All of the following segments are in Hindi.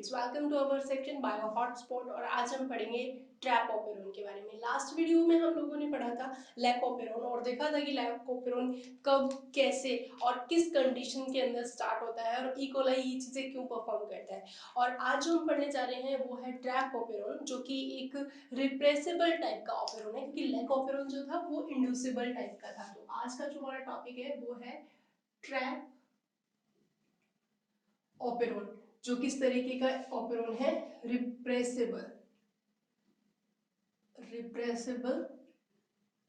Students, welcome to our section bio hotspot. और आज हम पढ़ेंगे ट्रैप ऑपेरॉन के बारे में। लास्ट वीडियो में हम लोगों ने पढ़ा था लैक ऑपेरॉन और देखा था कि लैक ऑपेरॉन कब, कैसे और किस कंडीशन के अंदर स्टार्ट होता है और इकोलाई ये चीजें क्यों परफॉर्म करता है। और आज जो हम पढ़ने जा रहे हैं वो है ट्रैप ऑपेरॉन, जो कि एक रिप्रेसिबल टाइप का ऑपेरॉन है, क्योंकि लैक ऑपेरॉन जो था वो इंड्यूसिबल टाइप का था। तो आज का जो हमारा टॉपिक है वो है ट्रैप ऑपेरॉन, जो किस तरीके का ऑपेरॉन है, रिप्रेसिबल रिप्रेसिबल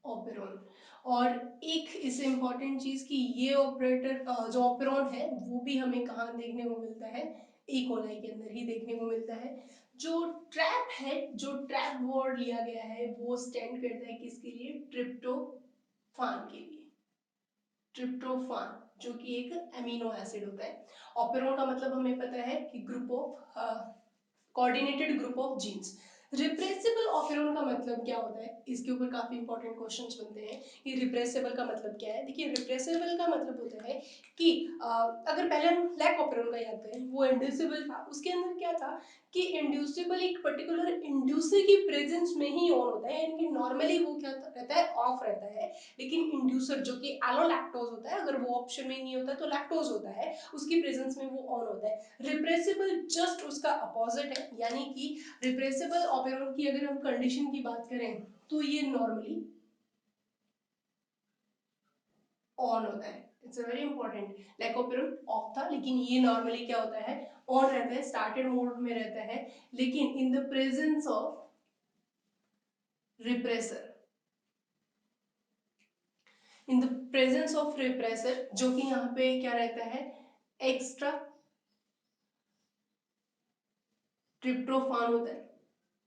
ऑपेरॉन। और एक इस इंपॉर्टेंट चीज की ये ऑपरेटर जो ऑपेरॉन है वो भी हमें कहाँ देखने को मिलता है, ई कोलाई के अंदर ही देखने को मिलता है। जो ट्रैप है, जो ट्रैप वर्ड लिया गया है वो स्टैंड करता है किसके लिए, ट्रिप्टोफान के लिए। ट्रिप्टोफान जो कि एक एमिनो एसिड होता है। ऑपेरॉन का मतलब हमें पता है कि group of coordinated group of genes. Repressible operon का मतलब क्या होता है, इसके ऊपर काफी इंपॉर्टेंट क्वेश्चंस बनते हैं कि रिप्रेसिबल का मतलब क्या है। देखिए, रिप्रेसिबल का मतलब होता है कि अगर पहले हम लैक ऑपेरॉन का याद करें, वो इंड्यूसिबल था। उसके अंदर क्या था कि इंड्यूसिबल एक पर्टिकुलर इंड्यूसर की प्रेजेंस में ही ऑन होता है, यानी कि नॉर्मली वो क्या रहता है, ऑफ रहता है। लेकिन इंड्यूसर जो कि एलोलैक्टोज होता है, अगर वो ऑप्शन में नहीं होता तो लैक्टोज होता है, उसकी प्रेजेंस में वो ऑन होता है। रिप्रेसिबल जस्ट उसका अपोजिट है, यानी कि रिप्रेसिबल ऑपेरॉन की अगर हम कंडीशन की बात करें तो ये नॉर्मली ऑन होता है। It's a very important. Lac operon off था, लेकिन ये नॉर्मली क्या होता है, ऑन रहता है, स्टार्टेड मोड में रहता है। लेकिन in the presence of repressor, in the presence of repressor, जो कि यहाँ पे क्या रहता है, एक्स्ट्रा ट्रिप्टोफान होता है।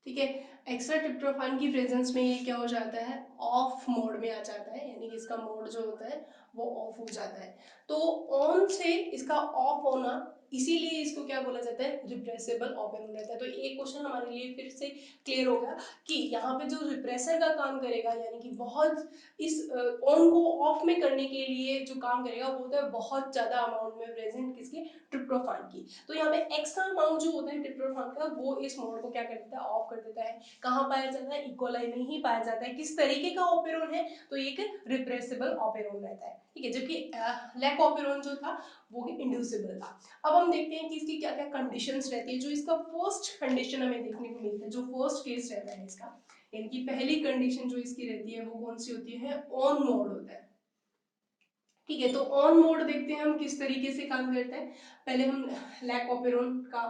ठीक है, एक्स्ट्रा ट्रिप्टोफान की प्रेजेंस में ये क्या हो जाता है, ऑफ मोड में आ जाता है, यानी कि इसका मोड जो होता है वो ऑफ हो जाता है। तो ऑन से इसका ऑफ होना, इसीलिए इसको क्या बोला जाता है, रिप्रेसिबल ऑपेरॉन रहता है। तो एक क्वेश्चन हमारे लिए फिर से क्लियर होगा कि यहाँ पे जो रिप्रेसर का काम करेगा, यानी कि बहुत इस ऑन को ऑफ में करने के लिए जो काम करेगा वो होता है बहुत ज्यादा अमाउंट में प्रेजेंट किसके, ट्रिप्टोफान की। तो यहाँ पे एक्स्ट्रा अमाउंट जो होता है ट्रिप्टोफान का, वो इस मोड को क्या कर देता है, ऑफ कर देता है। कहाँ पाया जाता है, इकोलाई में ही पाया जाता है। किस तरीके का ऑपेरॉन है, तो ये एक रिप्रेसिबल ऑपेरॉन रहता है। ठीक है, जबकि लैक ऑपेरॉन जो था वो इंड्यूसिबल था। अब हम देखते हैं कि इसकी क्या क्या कंडीशंस रहती है। जो इसका फर्स्ट कंडीशन हमें देखने को मिलता है, जो फर्स्ट केस रहता है इसका, इनकी पहली कंडीशन जो इसकी रहती है वो कौन सी होती है, ऑन मोड होता है। ठीक है, तो ऑन मोड देखते हैं हम किस तरीके से काम करता है। पहले हम लैक ऑपेरॉन का,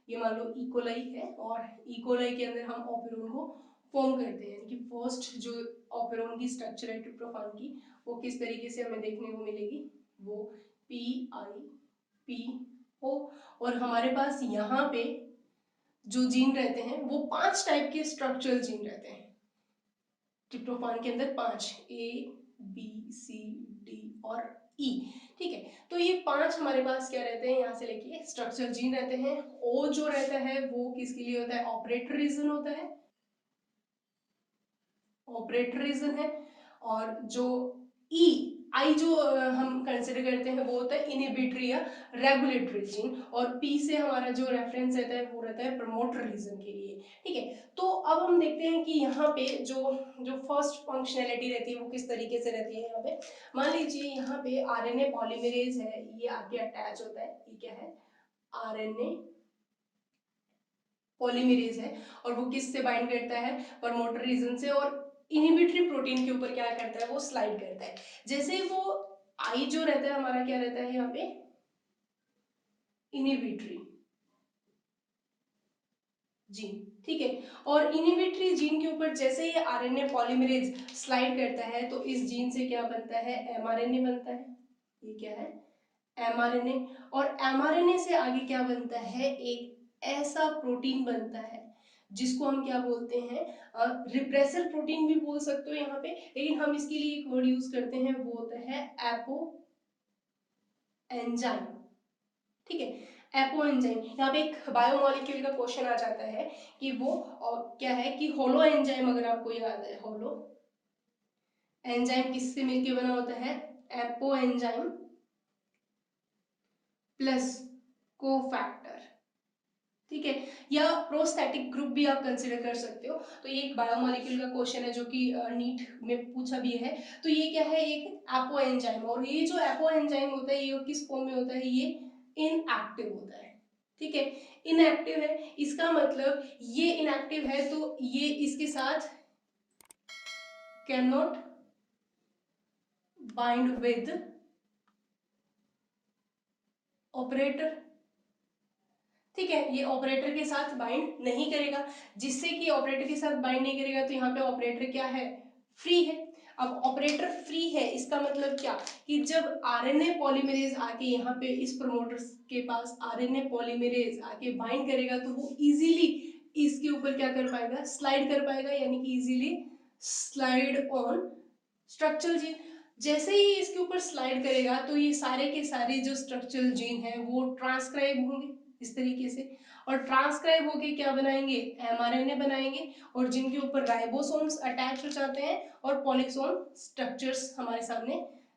ये मान लो इकोलाई है और इकोलाई के अंदर हम ऑपेरॉन को फॉर्म करते हैं, यानी कि फर्स्ट जो ऑपेरॉन की स्ट्रक्चर है ट्रिप्टोफान की, वो किस तरीके से हमें देखने को मिलेगी, वो पी आई पी ओ। और हमारे पास यहाँ पे जो जीन रहते हैं वो 5 टाइप के स्ट्रक्चरल जीन रहते हैं ट्रिप्टोफान के अंदर, 5, ए बी सी डी और ई। ठीक है, तो ये 5 हमारे पास क्या रहते हैं, यहाँ से लेके स्ट्रक्चरल जीन रहते हैं। ओ जो रहता है वो किसके लिए होता है, ऑपरेटर रीजन होता है, ऑपरेटर रीजन है। और जो ई आई जो हम कंसिडर करते हैं वो होता है इनहिबिटरी या रेगुलेटरी जीन। और पी से हमारा जो रेफरेंस रहता है वो रहता है प्रमोटर रीजन के लिए। ठीक है, तो अब हम देखते हैं कि यहाँ पे जो जो फर्स्ट फंक्शनैलिटी रहती है वो किस तरीके से रहती है। यहाँ पे मान लीजिए यहाँ पे आरएनए पॉलीमरेज है, ये आके अटैच होता है, ये क्या है, आरएनए पॉलीमरेज है। और वो किस से बाइंड करता है, प्रमोटर रीजन से, और इनहिबिटरी प्रोटीन के ऊपर क्या करता है, वो स्लाइड करता है। जैसे वो आई जो रहता है हमारा क्या रहता है यहाँ पे, इनहिबिटरी जीन। ठीक है, और इनहिबिटरी जीन के ऊपर जैसे ही आरएनए पॉलीमरेज स्लाइड करता है तो इस जीन से क्या बनता है, एमआरएनए बनता है। ये क्या है, एमआरएनए। और एमआरएनए से आगे क्या बनता है, एक ऐसा प्रोटीन बनता है जिसको हम क्या बोलते हैं, रिप्रेसर प्रोटीन भी बोल सकते हो यहाँ पे, लेकिन हम इसके लिए एक वर्ड यूज करते हैं, वो होता है एपो एंजाइम। ठीक है, एपो एंजाइम। यहाँ पे एक बायोमोलिक्यूल का क्वेश्चन आ जाता है कि वो क्या है, कि होलो एंजाइम, अगर आपको याद है, होलो एंजाइम किससे मिलके बना होता है, एपो एंजाइम प्लस कोफैक्टर। ठीक ठीक है, या प्रोस्थेटिक ग्रुप भी आप कंसिडर कर सकते हो। तो ये एक बायोमोलिक्यूल का क्वेश्चन है जो कि नीट में पूछा भी है। तो ये क्या है, एक एपो एंजाइम, और ये जो एपो एंजाइम होता है ये किस फॉर्म में होता है, ये इनएक्टिव होता है, ठीक है, इनएक्टिव है। इसका मतलब ये इनएक्टिव है तो ये इसके साथ can not bind with operator, ठीक है, ये ऑपरेटर के साथ बाइंड नहीं करेगा, जिससे कि ऑपरेटर के साथ बाइंड नहीं करेगा तो यहाँ पे ऑपरेटर क्या है, फ्री है। अब ऑपरेटर फ्री है इसका मतलब क्या, कि जब आरएनए पॉलीमरेज आके यहाँ पे इस प्रमोटर के पास आरएनए पॉलीमरेज आके बाइंड करेगा तो वो इजीली इसके ऊपर क्या कर पाएगा, स्लाइड कर पाएगा, यानी कि easily slide on structural gene. जैसे ही इसके ऊपर स्लाइड करेगा तो ये सारे के सारे जो स्ट्रक्चरल जीन है वो ट्रांसक्राइब होंगे इस तरीके से, और ट्रांसक्राइब होके क्या बनाएंगे, एमआरएनए बनाएंगे, और जिनके ऊपर राइबोसोम्स अटैच हो जाते हैं और पॉलीसोम स्ट्रक्चर्स हमारे सामने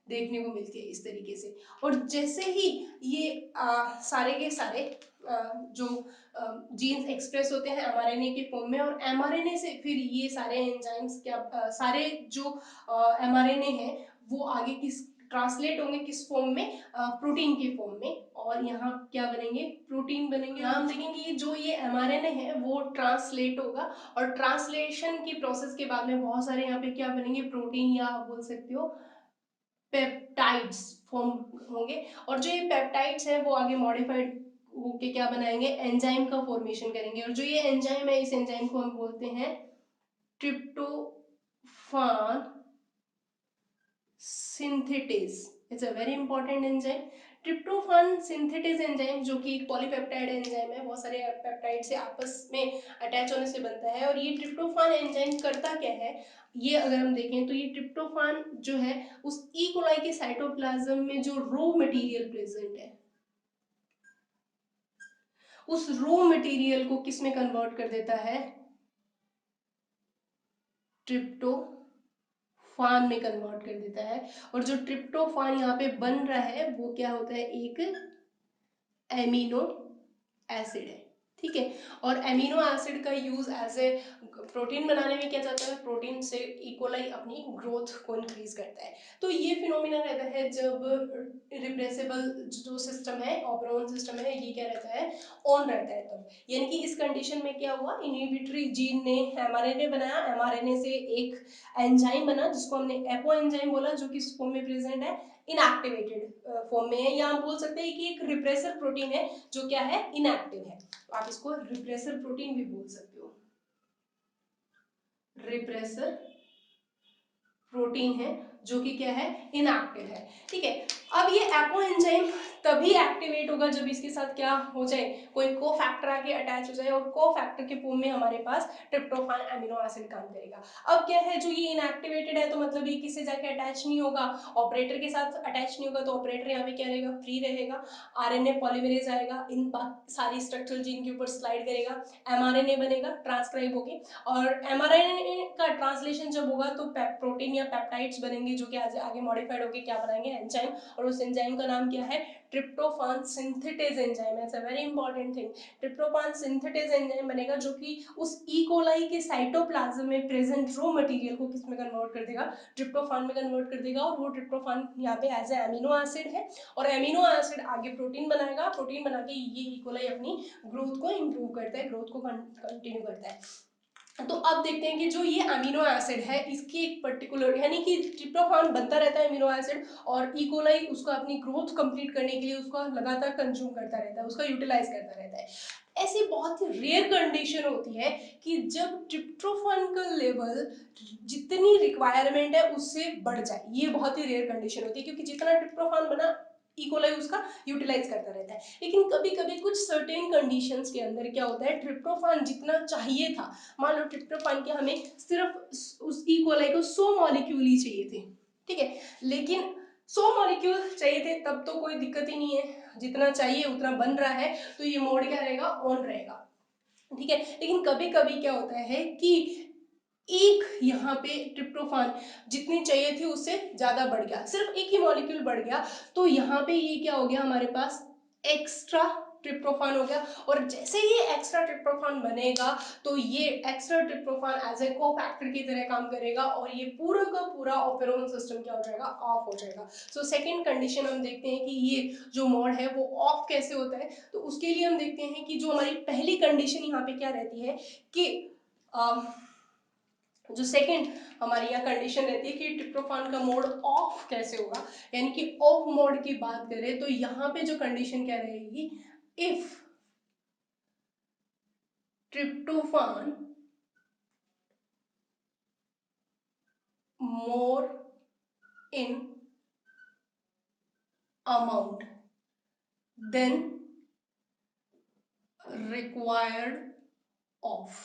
देखने को मिलती है इस तरीके से। और जैसे ही ये सारे के सारे जो जीन्स एक्सप्रेस होते हैं एमआरएनए के फॉर्म में, और एमआरएनए से फिर ये सारे एंजाइम्स क्या सारे जो एमआरएनए है वो आगे किस ट्रांसलेट होंगे, किस फॉर्म में, प्रोटीन के फॉर्म में, और यहाँ क्या बनेंगे, प्रोटीन बनेंगे। यहाँ हम देखेंगे जो ये एमआरएनए है वो ट्रांसलेट होगा, और ट्रांसलेशन की प्रोसेस के बाद में बहुत सारे यहाँ पे क्या बनेंगे, प्रोटीन, या आप बोल सकते हो पेप्टाइड्स फॉर्म होंगे, और जो ये पेप्टाइड्स है वो आगे मॉडिफाइड होके क्या बनाएंगे, एंजाइम का फॉर्मेशन करेंगे, और जो ये एंजाइम है इस एंजाइम को हम बोलते हैं tryptophan synthetase. It's a very important enzyme, tryptophan synthetase enzyme, जो कि एक पॉलीपेप्टाइड एंजाइम है, बहुत सारे पेप्टाइड से आपस में अटैच होने से बनता है। और ये ट्रिप्टोफान एंजाइम करता क्या है, ये अगर हम देखें तो ये ट्रिप्टोफान जो है उस ई कोलाई के साइटोप्लाज्म में जो रॉ मटेरियल प्रेजेंट है उस रॉ मटेरियल को किस में कन्वर्ट कर देता है, ट्रिप्टोफान में कन्वर्ट कर देता है। और जो ट्रिप्टोफान यहाँ पे बन रहा है वो क्या होता है, एक एमिनो एसिड है, ठीक है। और एमिनो एसिड का यूज एज ए प्रोटीन बनाने में किया जाता है, प्रोटीन से इकोलाई अपनी ग्रोथ को इंक्रीज करता है। तो ये फिनोमिना रहता है जब रिप्रेसिबल जो सिस्टम है, ऑपरेशन सिस्टम है, ये क्या रहता है, ऑन रहता है तब। यानी कि इस कंडीशन में क्या हुआ, इनहिबिटरी जीन ने एमआरएनए बनाया, एमआरएनए से एक एंजाइम बना जिसको हमने एपो एंजाइम बोला, जो कि इस फॉर्म में प्रेजेंट है, इनएक्टिवेटेड फॉर्म में है, या हम बोल सकते हैं कि एक रिप्रेसर प्रोटीन है जो क्या है, इनएक्टिव है। तो आप इसको रिप्रेसर प्रोटीन भी बोल सकते हो, रिप्रेसर प्रोटीन है जो कि क्या है, इनएक्टिव है, ठीक है। अब ये एपो एंजाइम तभी एक्टिवेट होगा जब इसके साथ क्या हो जाए, कोई कोफैक्टर आके अटैच हो जाए, और कोफैक्टर के फॉर्म में हमारे पास ट्रिप्टोफान अमीनो एसिड काम करेगा। अब क्या है, जो ये इनएक्टिवेटेड है तो मतलब ये किससे जाके अटैच नहीं होगा, ऑपरेटर के साथ अटैच नहीं होगा, तो ऑपरेटर यहाँ पे क्या रहेगा, फ्री रहेगा। आरएनए पॉलीमरेज आएगा, इन सारी स्ट्रक्चरल जीन के ऊपर स्लाइड करेगा, एमआरएनए बनेगा, ट्रांसक्राइब होगी, और एमआरएनए का ट्रांसलेशन जब होगा तो प्रोटीन या पेप्टाइड्स बनेंगे, जो कि आगे मॉडिफाइड होकर क्या बनाएंगे, एंजाइम, और उस एंजाइम का नाम क्या है, tryptophan synthetase enzyme. It's a very important thing, tryptophan synthetase enzyme बनेगा जो कि उस ई कोलाई के साइटोप्लाज्म में प्रेजेंट रॉ मटेरियल को किस में कन्वर्ट कर देगा, ट्रिप्टोफान में कन्वर्ट कर देगा, और वो ट्रिप्टोफान यहाँ पे एज ए अमीनो एसिड है, और अमीनो एसिड आगे प्रोटीन बनाएगा, प्रोटीन बना के ये ई कोलाई अपनी ग्रोथ को इंप्रूव करता है, ग्रोथ को कंटिन्यू करता है। तो अब देखते हैं कि जो ये अमीनो एसिड है इसकी एक पर्टिकुलर, यानी कि ट्रिप्टोफान बनता रहता है अमीनो एसिड, और इकोलाई उसको अपनी ग्रोथ कंप्लीट करने के लिए उसको लगातार कंज्यूम करता रहता है, उसका यूटिलाइज करता रहता है। ऐसी बहुत ही रेयर कंडीशन होती है कि जब ट्रिप्टोफान का लेवल जितनी रिक्वायरमेंट है उससे बढ़ जाए, ये बहुत ही रेयर कंडीशन होती है, क्योंकि जितना ट्रिप्टोफान बना इकोलाई उसका यूटिलाइज करता रहता है। लेकिन कभी कभी कुछ सर्टेन कंडीशंस के अंदर क्या होता है, ट्रिप्टोफान जितना चाहिए था, मान लो ट्रिप्टोफान के हमें सिर्फ उस ई कोलाई को 100 मॉलिक्यूल ही चाहिए थे, ठीक है, लेकिन 100 मॉलिक्यूल चाहिए थे तब तो कोई दिक्कत ही नहीं है, जितना चाहिए उतना बन रहा है, तो ये मोड क्या रहेगा, ऑन रहेगा, ठीक है। लेकिन कभी कभी क्या होता है कि एक यहाँ पे ट्रिप्टोफान जितनी चाहिए थी उससे ज्यादा बढ़ गया, सिर्फ एक ही मॉलिक्यूल बढ़ गया, तो यहाँ पे ये क्या हो गया हमारे पास, एक्स्ट्रा ट्रिप्टोफान हो गया, और जैसे ही एक्स्ट्रा ट्रिप्टोफान बनेगा तो ये extra tryptophan as a cofactor की तरह काम करेगा और ये पूरा का पूरा ऑपेरोन सिस्टम क्या हो जाएगा, ऑफ हो जाएगा। सो सेकंड कंडीशन हम देखते हैं कि ये जो मोड है वो ऑफ कैसे होता है। तो उसके लिए हम देखते हैं कि जो हमारी पहली कंडीशन यहाँ पे क्या रहती है कि जो सेकंड हमारी यहाँ कंडीशन रहती है कि ट्रिप्टोफान का मोड ऑफ कैसे होगा, यानी कि ऑफ मोड की बात करें तो यहाँ पे जो कंडीशन क्या रहेगी, if tryptophan more in amount then required off,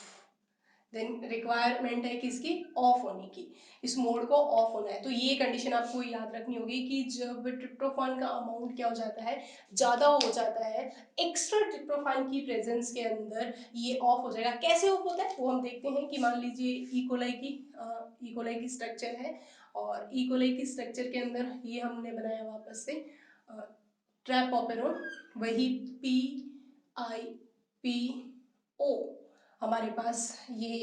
then requirement है किसकी, ऑफ होने की, इस मोड को ऑफ होना है। तो ये कंडीशन आपको याद रखनी होगी कि जब ट्रिप्टोफान का अमाउंट क्या हो जाता है, ज़्यादा हो जाता है, एक्स्ट्रा ट्रिप्टोफान की प्रेजेंस के अंदर ये ऑफ हो जाएगा। कैसे ऑफ होता है वो हम देखते हैं कि मान लीजिए इकोलाई की स्ट्रक्चर है और इकोलाई की स्ट्रक्चर के अंदर ये हमने बनाया वापस से ट्रैप ऑपेरोन, वही PIPO हमारे पास ये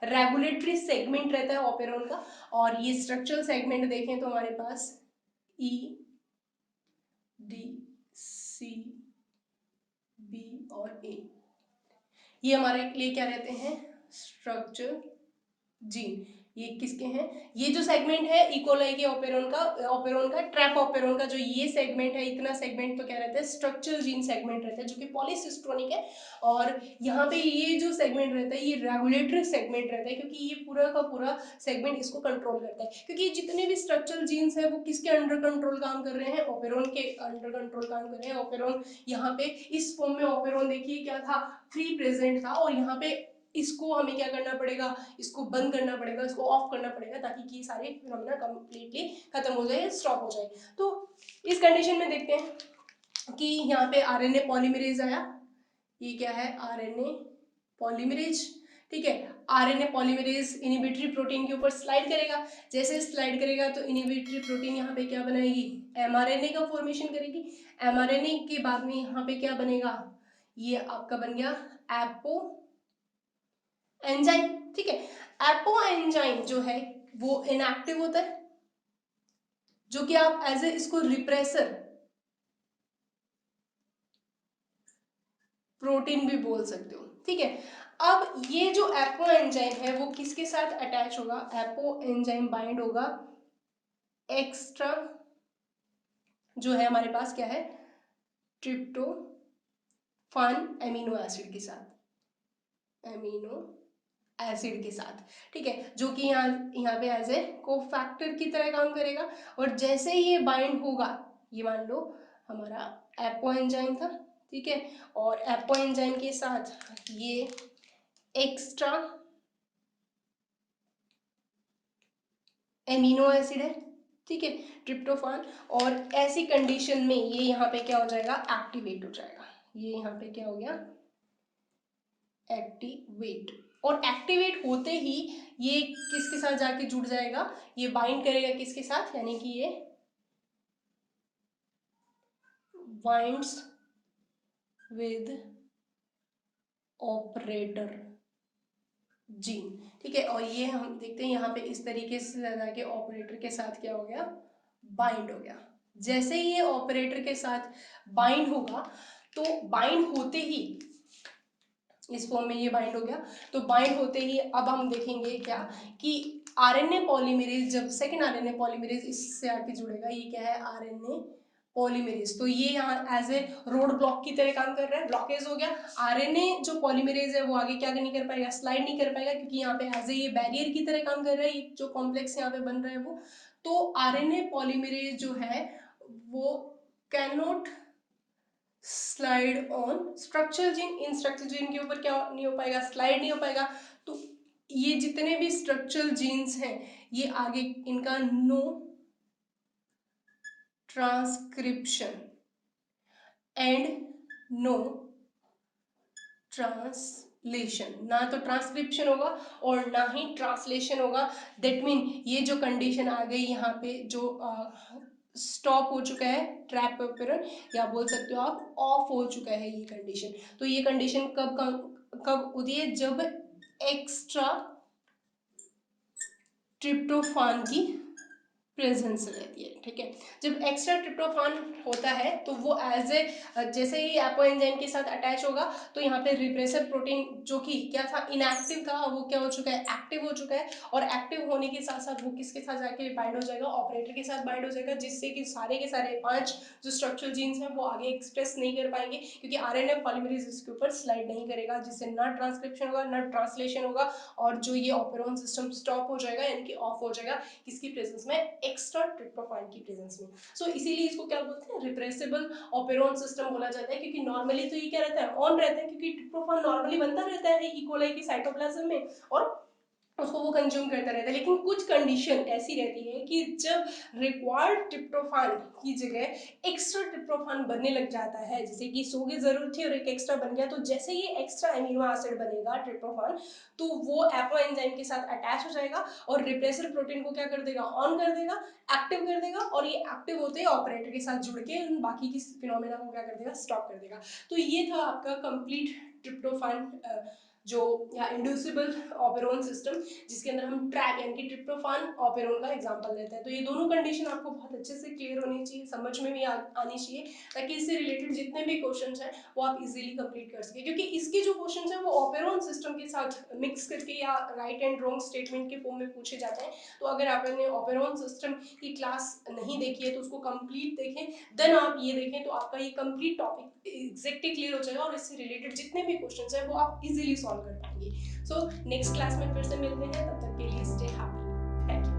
रेगुलेटरी सेगमेंट रहता है ऑपेरोन का, और ये स्ट्रक्चरल सेगमेंट देखें तो हमारे पास EDCB और A, ये हमारे लिए क्या रहते हैं, स्ट्रक्चर जीन। ये किसके हैं, ये जो सेगमेंट है इकोलाई के ऑपेरोन का ट्रैप ऑपेरोन का जो ये सेगमेंट है, इतना सेगमेंट तो क्या रहता है, स्ट्रक्चरल जीन सेगमेंट रहता है जो कि पॉलीसिस्टोनिक है, और यहाँ पे ये जो सेगमेंट रहता है ये रेगुलेटरी सेगमेंट रहता है क्योंकि ये पूरा का पूरा सेगमेंट इसको कंट्रोल करता है, क्योंकि जितने भी स्ट्रक्चरल जीन्स है वो किसके अंडर कंट्रोल काम कर रहे हैं, ऑपेरोन के अंडर कंट्रोल काम कर रहे हैं। ऑपेरोन यहाँ पे इस फॉर्म में ऑपेरोन देखिए क्या था, फ्री प्रेजेंट था, और यहाँ पे इसको हमें क्या करना पड़ेगा, इसको बंद करना पड़ेगा, इसको ऑफ करना पड़ेगा ताकि कि सारे फिनोमेना कंप्लीटली खत्म हो जाए, स्टॉप हो जाए। तो इस कंडीशन में देखते हैं कि यहाँ पे आरएनए पॉलीमरेज आया, ये क्या है, आरएनए पॉलीमरेज, ठीक है। आरएनए पॉलीमरेज इनहिबिटरी प्रोटीन के ऊपर स्लाइड करेगा, जैसे स्लाइड करेगा तो इनहिबिटरी प्रोटीन यहाँ पे क्या बनाएगी, एमआरएनए का फॉर्मेशन करेगी। एमआरएनए के बाद में यहाँ पे क्या बनेगा, ये आपका बन गया एपो एंजाइम, ठीक है। एपो एंजाइम जो है वो इनएक्टिव होता है, जो कि आप एज ए इसको रिप्रेसर प्रोटीन भी बोल सकते हो, ठीक है। अब ये जो एपो एंजाइम है वो किसके साथ अटैच होगा, एपो एंजाइम बाइंड होगा एक्स्ट्रा जो है हमारे पास क्या है, ट्रिप्टोफान एमिनो एसिड के साथ, एमिनो एसिड के साथ, ठीक है, जो कि यहाँ पे एज ए कोफैक्टर की तरह काम करेगा। और जैसे ही ये बाइंड होगा, ये मान लो हमारा एपो एंजाइम था, ठीक है, और एपो एंजाइम के साथ ये एक्स्ट्रा एमिनो एसिड है, ठीक है, ट्रिप्टोफान, और ऐसी कंडीशन में ये यहाँ पे क्या हो जाएगा, एक्टिवेट हो जाएगा। ये यहाँ पे क्या हो गया, एक्टिवेट, और एक्टिवेट होते ही ये किसके साथ जाके जुड़ जाएगा, ये बाइंड करेगा किसके साथ, यानी कि ये बाइंड्स विद ऑपरेटर जीन, ठीक है। और ये हम देखते हैं यहाँ पे इस तरीके से जाके ऑपरेटर के साथ क्या हो गया, बाइंड हो गया। जैसे ही ये ऑपरेटर के साथ बाइंड होगा तो बाइंड होते ही इस फॉर्म में ये बाइंड हो गया, तो बाइंड होते ही अब हम देखेंगे क्या कि आरएनए पॉलीमरेज, जब सेकंड आरएनए पॉलीमरेज इससे आके जुड़ेगा, ये क्या है, आरएनए पॉलीमरेज, तो ये यहाँ एज ए रोड ब्लॉक की तरह काम कर रहा है, ब्लॉकेज हो गया। आरएनए जो पॉलीमरेज है वो आगे क्या नहीं कर पाएगा, स्लाइड नहीं कर पाएगा, क्योंकि यहाँ पे एज ए ये बैरियर की तरह काम कर रहा है, ये जो कॉम्प्लेक्स यहाँ पे बन रहा है वो, तो आरएनए पॉलीमरेज जो है वो can not slide on structural gene, in structural gene के ऊपर क्या नहीं हो पाएगा, स्लाइड नहीं हो पाएगा। तो ये जितने भी स्ट्रक्चरल जीन्स हैं ये आगे इनका no transcription and no translation, ना तो ट्रांसक्रिप्शन होगा और ना ही ट्रांसलेशन होगा। दैट मीन ये जो कंडीशन आ गई यहाँ पे, जो स्टॉप हो चुका है ट्रैप ऑपरेंड, या बोल सकते हो आप ऑफ हो चुका है ये कंडीशन। तो ये कंडीशन कब होती है, जब एक्स्ट्रा ट्रिप्टोफान की प्रेजेंस रहती है। ठीक है, जब एक्स्ट्रा ट्रिप्टोफान होता है तो वो एज ए, जैसे ही एपो एंजाइम के साथ अटैच होगा तो यहाँ पे रिप्रेसर प्रोटीन जो कि क्या था, इनएक्टिव था, वो क्या हो चुका है, एक्टिव हो चुका है। और एक्टिव होने के साथ साथ वो किसके साथ जाके बाइंड हो जाएगा, ऑपरेटर के साथ बाइंड हो जाएगा, जिससे कि सारे के सारे 5 जो स्ट्रक्चरल जीन्स हैं वो आगे एक्सप्रेस नहीं कर पाएंगे, क्योंकि आरएनए पॉलीमरेज इसके ऊपर स्लाइड नहीं करेगा, जिससे ना ट्रांसक्रिप्शन होगा ना ट्रांसलेशन होगा, और जो ये ऑपरेरॉन सिस्टम स्टॉप हो जाएगा यानी कि ऑफ हो जाएगा, किसकी प्रेजेंस में, एक्स्ट्रा ट्रिप्टोफैन की प्रेजेंस में। सो इसीलिए इसको क्या बोलते हैं, रिप्रेसिबल ऑपेरॉन सिस्टम बोला जाता है, क्योंकि नॉर्मली तो ये क्या रहता है, ऑन रहता है, क्योंकि ट्रिप्टोफैन नॉर्मली बनता रहता है इकोलाई की साइटोप्लाज्म में और उसको वो कंज्यूम करता रहता है। लेकिन कुछ कंडीशन ऐसी रहती है कि जब रिक्वायर्ड ट्रिप्टोफैन की जगह एक्स्ट्रा ट्रिप्टोफैन बनने लग जाता है, जैसे कि 100 की जरूरत थी और एक एक्स्ट्रा बन गया, तो जैसे ये एक्स्ट्रा एमिनो एसिड बनेगा ट्रिप्टोफैन, तो वो एपो एंजाइम के साथ अटैच हो जाएगा और रिप्रेसर प्रोटीन को क्या कर देगा, ऑन कर देगा, एक्टिव कर देगा, और ये एक्टिव होते ही ऑपरेटर के साथ जुड़ के उन बाकी की फिनोमेना को क्या कर देगा, स्टॉप कर देगा। तो ये था आपका कंप्लीट ट्रिप्टोफैन जो या इंड्यूसिबल ऑपेरोन सिस्टम, जिसके अंदर हम ट्रैप यानी कि ट्रिप्टोफान ऑपेरोन का एग्जांपल लेते हैं। तो ये दोनों कंडीशन आपको बहुत अच्छे से क्लियर होनी चाहिए, समझ में भी आनी चाहिए, ताकि इससे रिलेटेड जितने भी क्वेश्चंस हैं वो आप इजीली कंप्लीट कर सके, क्योंकि इसके जो क्वेश्चंस हैं वो ऑपेरोन सिस्टम के साथ मिक्स करके या राइट एंड रॉन्ग स्टेटमेंट के फॉर्म में पूछे जाते हैं। तो अगर आपने ऑपेरोन सिस्टम की क्लास नहीं देखी है तो उसको कंप्लीट देखें, देन आप ये देखें, तो आपका ये कंप्लीट टॉपिक एग्जैक्टली क्लियर हो जाएगा और इससे रिलेटेड जितने भी क्वेश्चंस हैं वो आप इजीली सॉल्व कर पाएंगे। सो नेक्स्ट क्लास में फिर से मिलते हैं, तब तक के लिए स्टे हैप्पी। Thank you.